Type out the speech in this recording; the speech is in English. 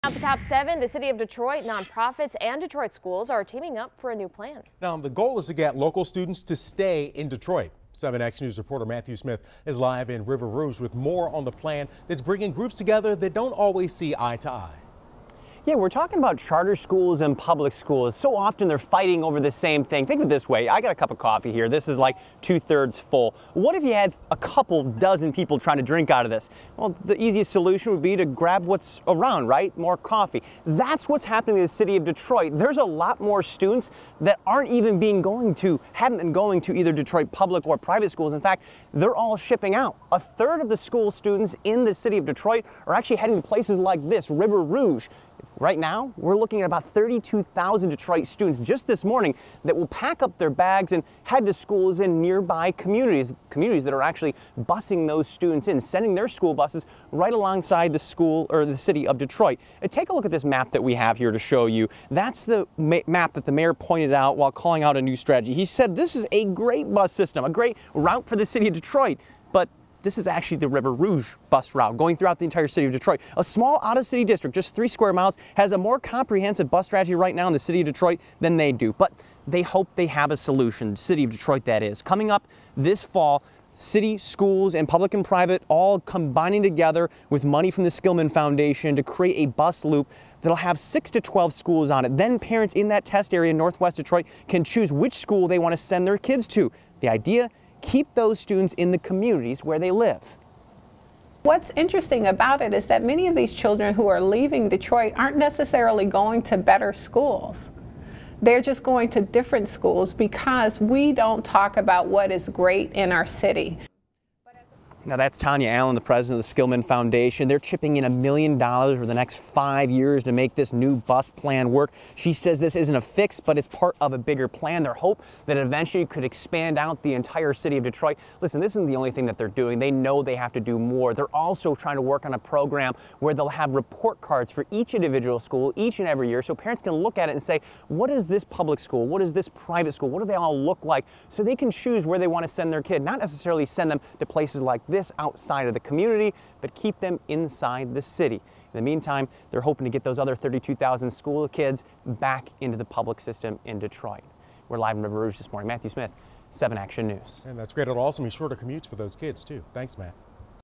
At the top 7, the city of Detroit, nonprofits, and Detroit schools are teaming up for a new plan. Now, the goal is to get local students to stay in Detroit. 7 Action News reporter Matthew Smith is live in River Rouge with more on the plan that's bringing groups together that don't always see eye to eye. Yeah, we're talking about charter schools and public schools. So often they're fighting over the same thing. Think of it this way. I got a cup of coffee here. This is like 2/3 full. What if you had a couple dozen people trying to drink out of this? Well, the easiest solution would be to grab what's around, right? More coffee. That's what's happening in the city of Detroit. There's a lot more students that aren't even haven't been going to either Detroit public or private schools. In fact, they're all shipping out. 1/3 of the school students in the city of Detroit are actually heading to places like this, River Rouge. Right now, we're looking at about 32,000 Detroit students just this morning that will pack up their bags and head to schools in nearby communities that are actually busing those students in, sending their school buses right alongside the school or the city of Detroit. And take a look at this map that we have here to show you. That's the map that the mayor pointed out while calling out a new strategy. He said this is a great bus system, a great route for the city of Detroit, but this is actually the River Rouge bus route going throughout the entire city of Detroit. A small out-of-city district, just 3 square miles, has a more comprehensive bus strategy right now in the city of Detroit than they do. But they hope they have a solution, city of Detroit that is. Coming up this fall, city, schools, and public and private all combining together with money from the Skillman Foundation to create a bus loop that'll have 6 to 12 schools on it. Then parents in that test area in Northwest Detroit can choose which school they want to send their kids to. The idea? Keep those students in the communities where they live. What's interesting about it is that many of these children who are leaving Detroit aren't necessarily going to better schools. They're just going to different schools because we don't talk about what is great in our city. Now that's Tanya Allen, the president of the Skillman Foundation. They're chipping in $1 million over the next 5 years to make this new bus plan work. She says this isn't a fix, but it's part of a bigger plan. Their hope that it eventually could expand out the entire city of Detroit. Listen, this isn't the only thing that they're doing. They know they have to do more. They're also trying to work on a program where they'll have report cards for each individual school each and every year so parents can look at it and say, what is this public school? What is this private school? What do they all look like? So they can choose where they want to send their kid, not necessarily send them to places like this outside of the community, but keep them inside the city. In the meantime, they're hoping to get those other 32,000 school kids back into the public system in Detroit. We're live in River Rouge this morning. Matthew Smith, 7 Action News. And that's great. It'll also be shorter commutes for those kids, too. Thanks, Matt.